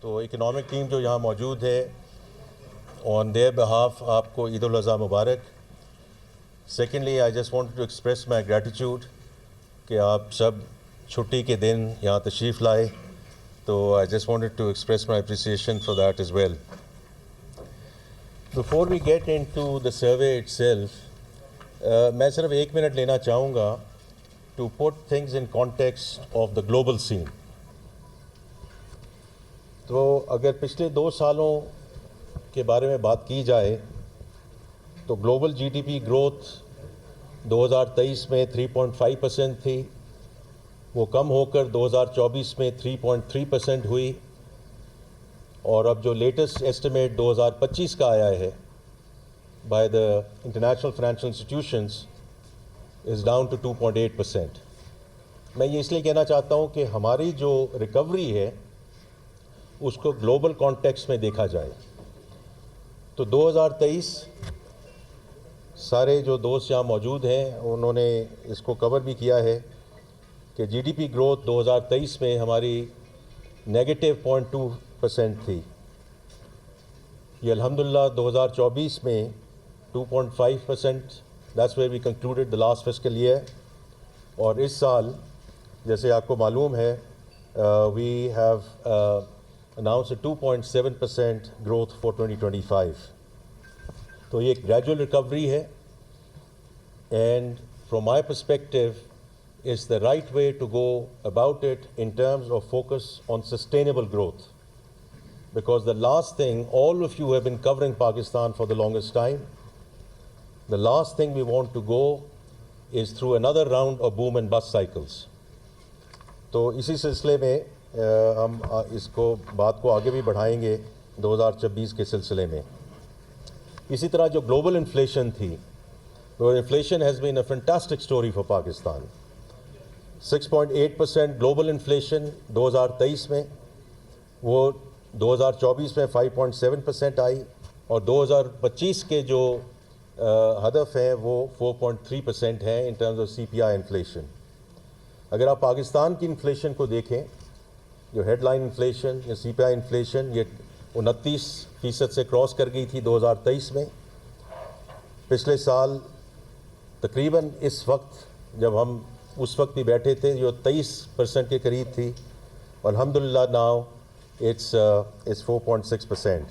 تو economic team جو یہاں موجود ہے آن دیئر بہاف آپ کو عید الاضحیٰ مبارک. Secondly I just want to express my gratitude کہ آپ سب چھٹی کے دن یہاں تشریف لائے, تو I just wanted to express my appreciation for that as well. Before we get into the survey itself, میں صرف 1 منٹ لینا چاہوں گا to put things in context of the global scene. تو اگر پچھلے 2 سالوں کے بارے میں بات کی جائے تو global G D P growth 2023 میں 3.5% تھی, وہ کم ہو کر 2024 میں 3.3% ہوئی, اور اب جو لیٹسٹ ایسٹیمیٹ 2025 کا آیا ہے by the international financial institutions is down to 2.8%. میں یہ اس لیے کہنا چاہتا ہوں کہ ہماری جو ریکوری ہے اس کو گلوبل کانٹیکسٹ میں دیکھا جائے تو 2023 سارے جو دوست یہاں موجود ہیں انہوں نے اس کو کور بھی کیا ہے کہ جی ڈی پی گروتھ 2023 میں ہماری -0.2% تھی. یہ الحمدللہ 2024 میں 2.5%, that's where we concluded the last fiscal year. اور اس سال جیسے آپ کو معلوم ہے we have announced a 2.7% growth for 2025. تو یہ ایک گریجول ریکوری ہے, and from my perspective is the right way to go about it in terms of focus on sustainable growth. Because the last thing, all of you have been covering Pakistan for the longest time, the last thing we want to go is through another round of boom and bust cycles. تو اسی سلسلے میں ہم اس کو بات کو آگے بھی بڑھائیں گے 2026 کے سلسلے میں. اسی طرح جو گلوبل انفلیشن تھی, وہ inflation has been a fantastic story for Pakistan. 6.8% global inflation 2023 میں, وہ 2024 میں 5.7% آئی, اور 2025 کے جو ہدف ہیں وہ 4.3% ہیں in terms of C P I inflation. اگر آپ پاکستان کی انفلیشن کو دیکھیں, جو ہیڈ لائن انفلیشن یا سی پی آئی انفلیشن, یہ 29% سے کراس کر گئی تھی 2023 میں. پچھلے سال تقریباً اس وقت جب ہم اس وقت بھی بیٹھے تھے جو 23% کے قریب تھی, اور الحمدللہ now it's 4.6%.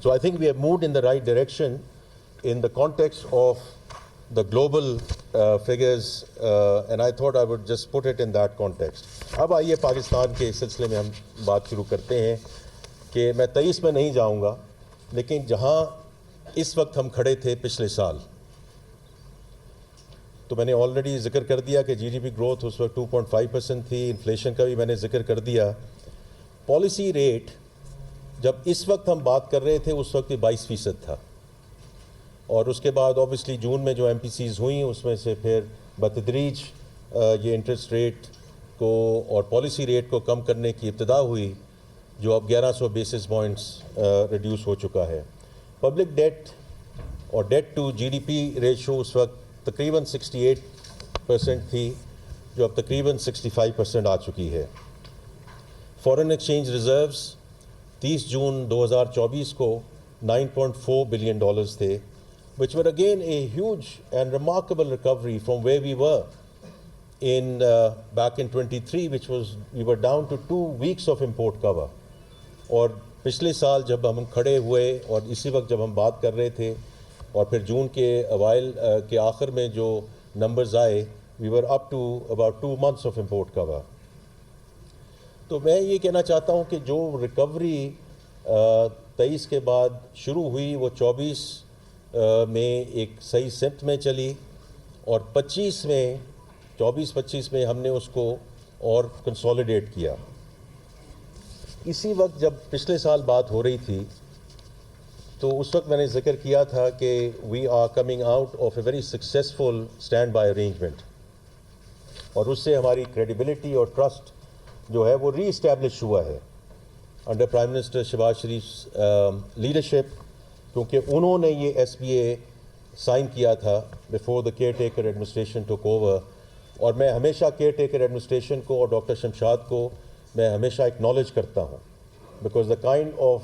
So I think we have moved in the right direction in the context of the global figures, and I thought I would just put it in that context. اب آئیے پاکستان کے سلسلے میں ہم بات شروع کرتے ہیں کہ میں 23 میں نہیں جاؤں گا, لیکن جہاں اس وقت ہم کھڑے تھے پچھلے سال, تو میں نے آلریڈی ذکر کر دیا کہ جی ڈی پی گروتھ اس وقت 2.5% تھی, انفلیشن کا بھی میں نے ذکر کر دیا. پالیسی ریٹ جب اس وقت ہم بات کر رہے تھے اس وقت 22% تھا, اور اس کے بعد اوبیسلی جون میں جو ایم پی سیز ہوئیں اس میں سے پھر بتدریج یہ انٹرسٹ ریٹ کو اور پالیسی ریٹ کو کم کرنے کی ابتدا ہوئی, جو اب 1100 بیسس پوائنٹس ریڈیوس ہو چکا ہے. پبلک ڈیٹ اور debt to G D P ratio اس وقت تقریباً 68% تھی, جو اب تقریباً 65% آ چکی ہے. فارن ایکسچینج ریزروز 30 جون 2024 کو $9.4 بلین تھے, which were again a huge and remarkable recovery from where we were in back in 23, which was we were down to 2 weeks of import cover. اور پچھلے سال جب ہم کھڑے ہوئے اور اسی وقت جب ہم بات کر رہے تھے, اور پھر جون کے اوائل کے آخر میں جو نمبرز آئے, we were up to about 2 months of import cover. تو میں یہ کہنا چاہتا ہوں کہ جو ریکوری 23 کے بعد شروع ہوئی وہ 24 میں ایک صحیح سمت میں چلی, اور 24-25 میں ہم نے اس کو اور کنسولیڈیٹ کیا. اسی وقت جب پچھلے سال بات ہو رہی تھی تو اس وقت میں نے ذکر کیا تھا کہ we are coming out of a very successful standby arrangement, اور اس سے ہماری کریڈیبلٹی اور ٹرسٹ جو ہے وہ ری اسٹیبلش ہوا ہے انڈر پرائم منسٹر شہباز شریف لیڈرشپ, کیونکہ انہوں نے یہ ایس بی اے سائن کیا تھا before the care taker administration ٹوک اوور. اور میں ہمیشہ کیئر ٹیکر ایڈمنسٹریشن کو اور ڈاکٹر شمشاد کو میں ہمیشہ اکنالج کرتا ہوں because the kind of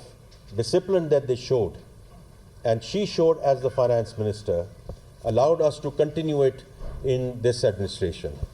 discipline that they showed, and she showed as the finance minister, allowed us to continue it in this administration.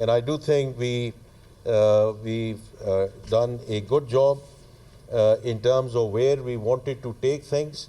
and I do think we've done a good job in terms of where we wanted to take things.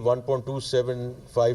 1.275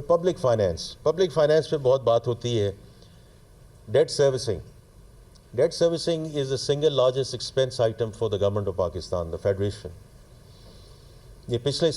public finance پہ بہت بات ہوتی ہے. Date servicing is the single largest expense item for the government of Pakistan, the Federation. یہ پچھلے